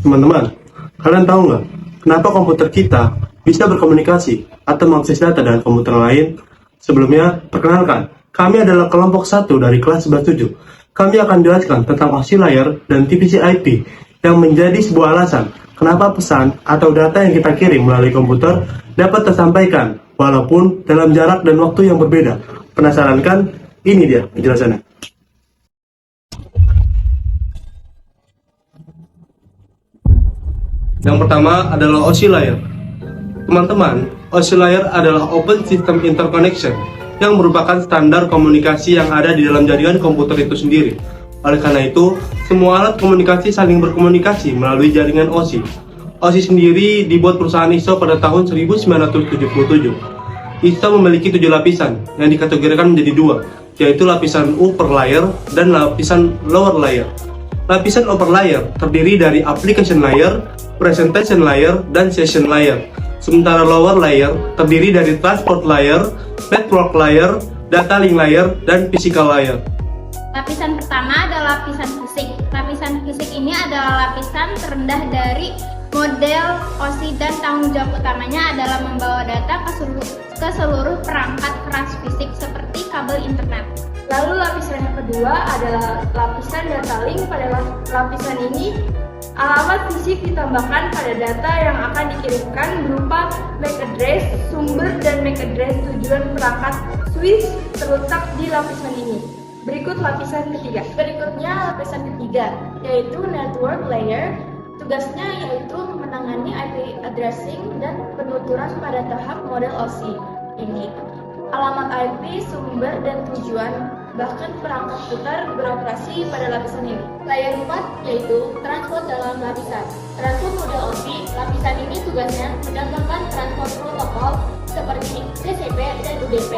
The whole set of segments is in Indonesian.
Teman-teman, kalian tahu nggak kenapa komputer kita bisa berkomunikasi atau mengakses data dengan komputer lain? Sebelumnya, perkenalkan, kami adalah kelompok 1 dari kelas 11-7. Kami akan jelaskan tentang OSI layer dan TCP/IP yang menjadi sebuah alasan kenapa pesan atau data yang kita kirim melalui komputer dapat tersampaikan walaupun dalam jarak dan waktu yang berbeda. Penasaran kan? Ini dia penjelasannya. Yang pertama adalah OSI layer. Teman-teman, OSI layer adalah Open System Interconnection yang merupakan standar komunikasi yang ada di dalam jaringan komputer itu sendiri. Oleh karena itu, semua alat komunikasi saling berkomunikasi melalui jaringan OSI. OSI sendiri dibuat perusahaan ISO pada tahun 1977. ISO memiliki 7 lapisan yang dikategorikan menjadi 2, yaitu lapisan upper layer dan lapisan lower layer. Lapisan upper layer terdiri dari application layer, presentation layer, dan session layer. Sementara lower layer terdiri dari transport layer, network layer, data link layer, dan physical layer. Lapisan pertama adalah lapisan fisik. Lapisan fisik ini adalah lapisan terendah dari model OSI dan tanggung jawab utamanya adalah membawa data ke seluruh perangkat keras fisik seperti kabel internet. Lalu lapisan yang kedua adalah lapisan data link. Pada lapisan ini, alamat fisik ditambahkan pada data yang akan dikirimkan berupa MAC address sumber dan MAC address tujuan perangkat switch terletak di lapisan ini. Berikut lapisan ketiga. Berikutnya lapisan ketiga, yaitu network layer. Tugasnya yaitu menangani IP addressing dan penuturan pada tahap model OSI ini. Alamat IP, sumber, dan tujuan, bahkan perangkat putar beroperasi pada lapisan ini. Layer 4 yaitu transport dalam lapisan. Transport model OSI, lapisan ini tugasnya mendapatkan transport protokol seperti TCP dan UDP.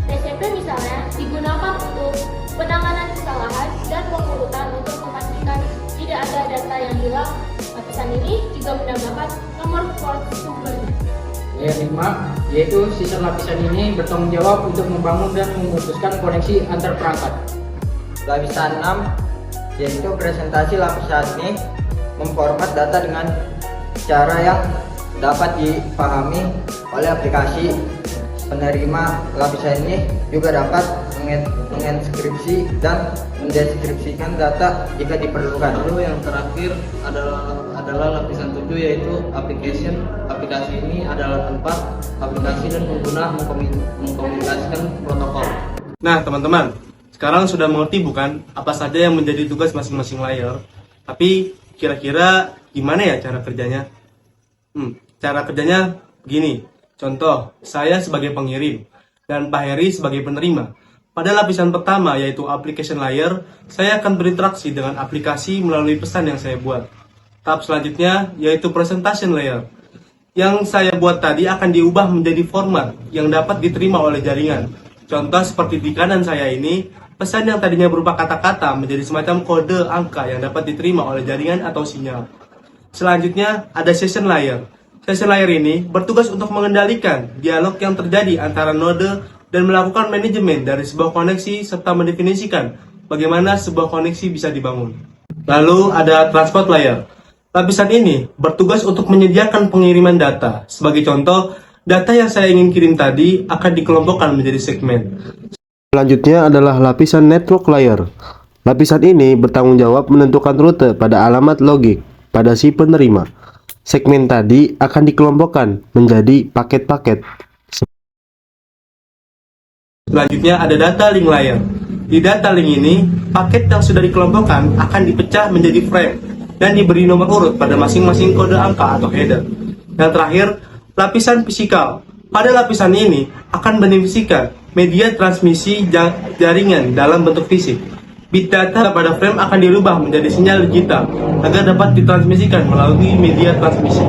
TCP misalnya digunakan untuk penanganan kesalahan dan pengurutan untuk memastikan tidak ada data yang hilang. Lapisan ini juga menambahkan nomor port sumbernya. Layer 5, yaitu sistem lapisan ini bertanggung jawab untuk membangun dan memutuskan koneksi antar perangkat. Lapisan 6, yaitu presentasi lapisan ini memformat data dengan cara yang dapat dipahami oleh aplikasi. Penerima lapisan ini juga dapat menginskripsi dan mendeskripsikan data jika diperlukan. Lalu yang terakhir adalah lapisan 7, yaitu application. Aplikasi ini adalah tempat aplikasi dan pengguna mengkomunikasikan protokol. Nah, teman-teman, sekarang sudah mengerti bukan apa saja yang menjadi tugas masing-masing layer? Tapi kira-kira gimana ya cara kerjanya? Cara kerjanya begini. Contoh, saya sebagai pengirim dan Pak Heri sebagai penerima. Pada lapisan pertama, yaitu application layer, saya akan berinteraksi dengan aplikasi melalui pesan yang saya buat. Tahap selanjutnya, yaitu presentation layer. Yang saya buat tadi akan diubah menjadi format yang dapat diterima oleh jaringan. Contoh seperti di kanan saya ini, pesan yang tadinya berupa kata-kata menjadi semacam kode angka yang dapat diterima oleh jaringan atau sinyal. Selanjutnya, ada session layer. Session layer ini bertugas untuk mengendalikan dialog yang terjadi antara node dan melakukan manajemen dari sebuah koneksi serta mendefinisikan bagaimana sebuah koneksi bisa dibangun. Lalu ada transport layer. Lapisan ini bertugas untuk menyediakan pengiriman data. Sebagai contoh, data yang saya ingin kirim tadi akan dikelompokkan menjadi segmen. Selanjutnya adalah lapisan network layer. Lapisan ini bertanggung jawab menentukan rute pada alamat logik pada si penerima. Segmen tadi akan dikelompokkan menjadi paket-paket. Selanjutnya ada data link layer. Di data link ini, paket yang sudah dikelompokkan akan dipecah menjadi frame dan diberi nomor urut pada masing-masing kode angka atau header. Yang terakhir, lapisan fisikal. Pada lapisan ini akan mendefinisikan media transmisi jaringan dalam bentuk fisik. Bit data pada frame akan dirubah menjadi sinyal digital agar dapat ditransmisikan melalui media transmisi.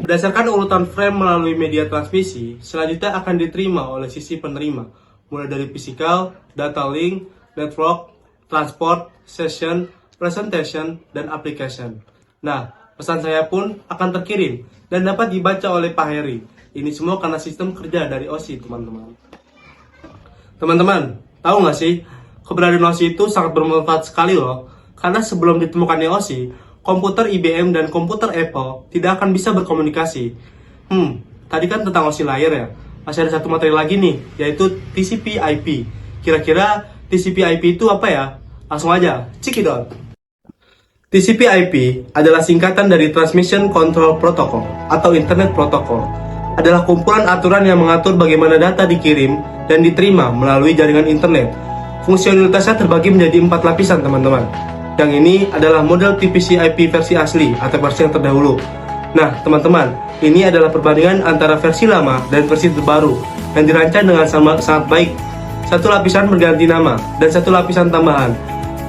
Berdasarkan urutan frame melalui media transmisi, selanjutnya akan diterima oleh sisi penerima, mulai dari physical, data link, network, transport, session, presentation, dan application. Nah, pesan saya pun akan terkirim dan dapat dibaca oleh Pak Heri. Ini semua karena sistem kerja dari OSI, teman-teman. Teman-teman, tahu nggak sih? Keberadaan OSI itu sangat bermanfaat sekali loh, Karena sebelum ditemukannya OSI, komputer IBM dan komputer Apple tidak akan bisa berkomunikasi. Tadi kan tentang OSI layer ya. Masih ada satu materi lagi nih, yaitu TCP/IP. Kira-kira TCP/IP itu apa ya? Langsung aja, cekidot. TCP/IP adalah singkatan dari Transmission Control Protocol atau Internet Protocol. Adalah kumpulan aturan yang mengatur bagaimana data dikirim dan diterima melalui jaringan internet. Fungsionalitasnya terbagi menjadi 4 lapisan, teman-teman. Yang ini adalah model TCP/IP versi asli atau versi yang terdahulu. Nah, teman-teman, ini adalah perbandingan antara versi lama dan versi terbaru yang dirancang dengan sangat baik. Satu lapisan berganti nama dan satu lapisan tambahan.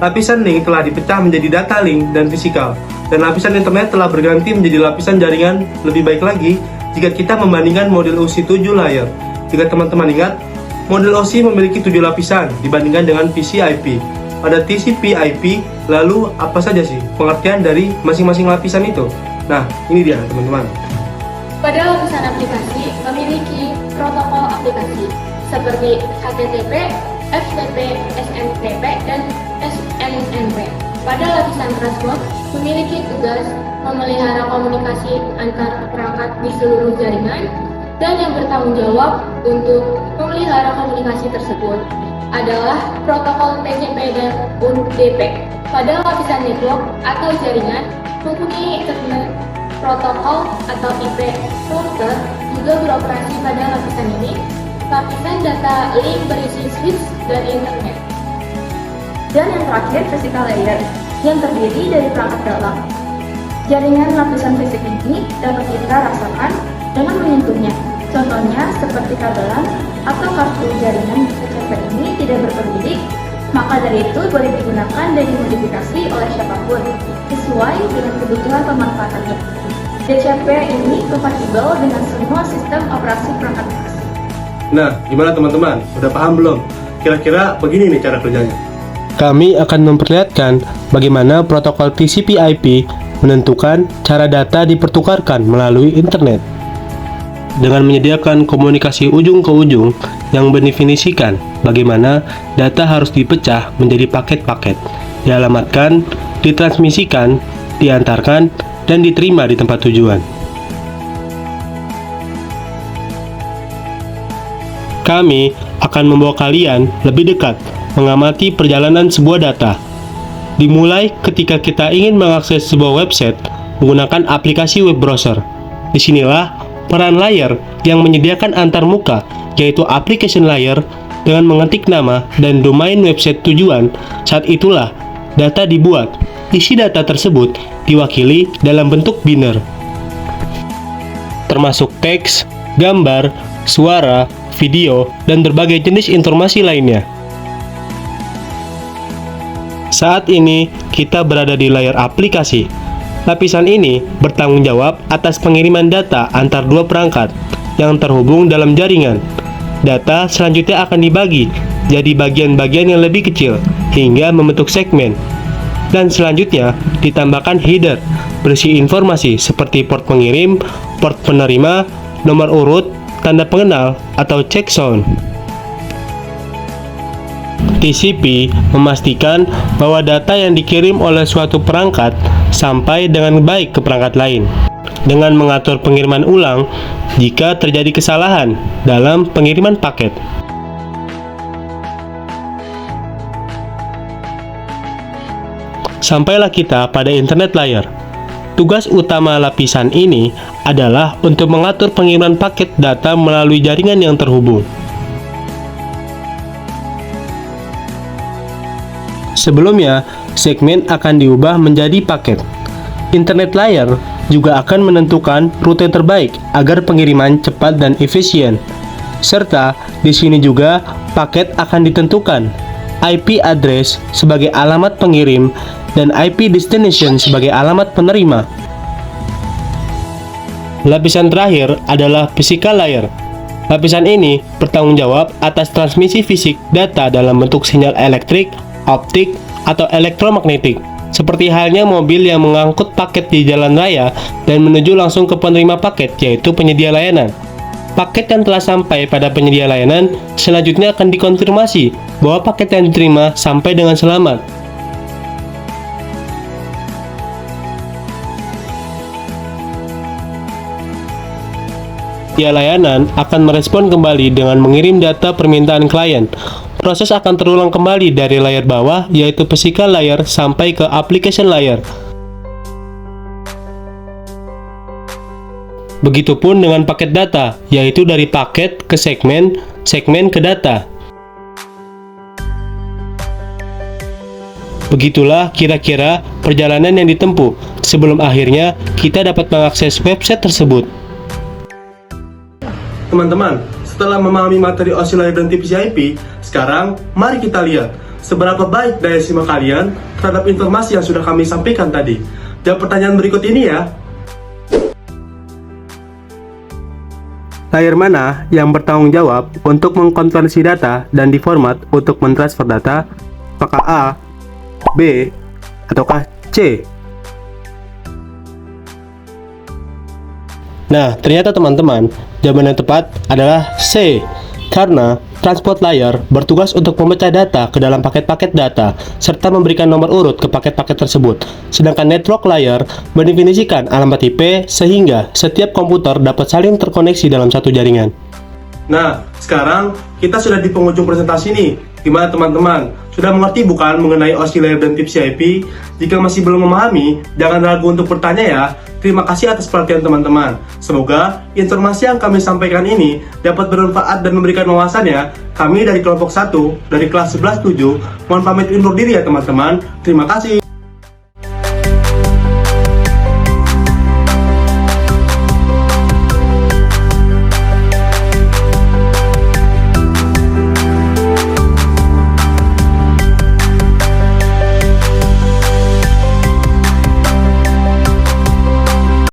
Lapisan link telah dipecah menjadi data link dan fisikal, dan lapisan internet telah berganti menjadi lapisan jaringan. Lebih baik lagi jika kita membandingkan model OSI 7 layer. Jika teman-teman ingat, model OSI memiliki 7 lapisan dibandingkan dengan VCIP. Pada TCP/IP, lalu apa saja sih pengertian dari masing-masing lapisan itu? Nah, ini dia teman-teman. Pada lapisan aplikasi memiliki protokol aplikasi seperti HTTP, FTP, SMTP, dan SNMP. Pada lapisan transport memiliki tugas memelihara komunikasi antar perangkat di seluruh jaringan, dan yang bertanggung jawab untuk memelihara komunikasi tersebut adalah protokol TCP dan UDP. Pada lapisan network atau jaringan mempunyai internet protokol atau IP router juga beroperasi pada lapisan ini. Lapisan data link berisi switch dan internet. Dan yang terakhir, physical layer yang terdiri dari perangkat dalam. Jaringan lapisan fisik ini dapat kita rasakan dengan menyentuhnya. Contohnya seperti kabelan atau kartu jaringan TCP ini tidak berpendidik, maka dari itu boleh digunakan dan dimodifikasi oleh siapapun sesuai dengan kebutuhan pemanfaatannya. TCP ini kompatibel dengan semua sistem operasi perangkat lunas. Nah, gimana teman-teman? Udah paham belum? Kira-kira begini nih cara kerjanya. Kami akan memperlihatkan bagaimana protokol TCP/IP menentukan cara data dipertukarkan melalui internet. Dengan menyediakan komunikasi ujung ke ujung yang mendefinisikan bagaimana data harus dipecah menjadi paket-paket, dialamatkan, ditransmisikan, diantarkan, dan diterima di tempat tujuan. Kami akan membawa kalian lebih dekat mengamati perjalanan sebuah data. Dimulai ketika kita ingin mengakses sebuah website menggunakan aplikasi web browser. Disinilah peran layer yang menyediakan antarmuka, yaitu application layer, dengan mengetik nama dan domain website tujuan. Saat itulah data dibuat. Isi data tersebut diwakili dalam bentuk biner, termasuk teks, gambar, suara, video, dan berbagai jenis informasi lainnya. Saat ini kita berada di layar aplikasi. Lapisan ini bertanggung jawab atas pengiriman data antar dua perangkat yang terhubung dalam jaringan. Data selanjutnya akan dibagi jadi bagian-bagian yang lebih kecil hingga membentuk segmen. Dan selanjutnya ditambahkan header berisi informasi seperti port pengirim, port penerima, nomor urut, tanda pengenal, atau checksum. TCP memastikan bahwa data yang dikirim oleh suatu perangkat sampai dengan baik ke perangkat lain, dengan mengatur pengiriman ulang jika terjadi kesalahan dalam pengiriman paket. Sampailah kita pada internet layer. Tugas utama lapisan ini adalah untuk mengatur pengiriman paket data melalui jaringan yang terhubung. Sebelumnya, segmen akan diubah menjadi paket. Internet layer juga akan menentukan rute terbaik agar pengiriman cepat dan efisien. Serta di sini juga paket akan ditentukan IP address sebagai alamat pengirim dan IP destination sebagai alamat penerima. Lapisan terakhir adalah physical layer. Lapisan ini bertanggung jawab atas transmisi fisik data dalam bentuk sinyal elektrik, optik, atau elektromagnetik, seperti halnya mobil yang mengangkut paket di jalan raya dan menuju langsung ke penerima paket, yaitu penyedia layanan. Paket yang telah sampai pada penyedia layanan selanjutnya akan dikonfirmasi bahwa paket yang diterima sampai dengan selamat. layanan akan merespon kembali dengan mengirim data permintaan klien. Proses akan terulang kembali dari layer bawah, yaitu physical layer, sampai ke application layer. Begitupun dengan paket data, yaitu dari paket ke segmen, segmen ke data. Begitulah kira-kira perjalanan yang ditempuh sebelum akhirnya kita dapat mengakses website tersebut. Teman-teman, setelah memahami materi OSI layer dan TCP/IP, sekarang mari kita lihat seberapa baik daya simak kalian terhadap informasi yang sudah kami sampaikan tadi. Jawab pertanyaan berikut ini ya. Layer mana yang bertanggung jawab untuk mengkonversi data dan diformat untuk mentransfer data? Apakah A, B, ataukah C? Nah, ternyata teman-teman, jawaban yang tepat adalah C. Karena transport layer bertugas untuk memecah data ke dalam paket-paket data serta memberikan nomor urut ke paket-paket tersebut. Sedangkan network layer mendefinisikan alamat IP sehingga setiap komputer dapat saling terkoneksi dalam satu jaringan. Nah, sekarang kita sudah di penghujung presentasi nih. Gimana teman-teman? Sudah mengerti bukan mengenai OSI layer dan TCP/IP? Jika masih belum memahami, jangan ragu untuk bertanya ya. Terima kasih atas perhatian teman-teman. Semoga informasi yang kami sampaikan ini dapat bermanfaat dan memberikan wawasan ya. Kami dari kelompok 1, dari kelas 11-7, mohon pamit undur diri ya teman-teman. Terima kasih.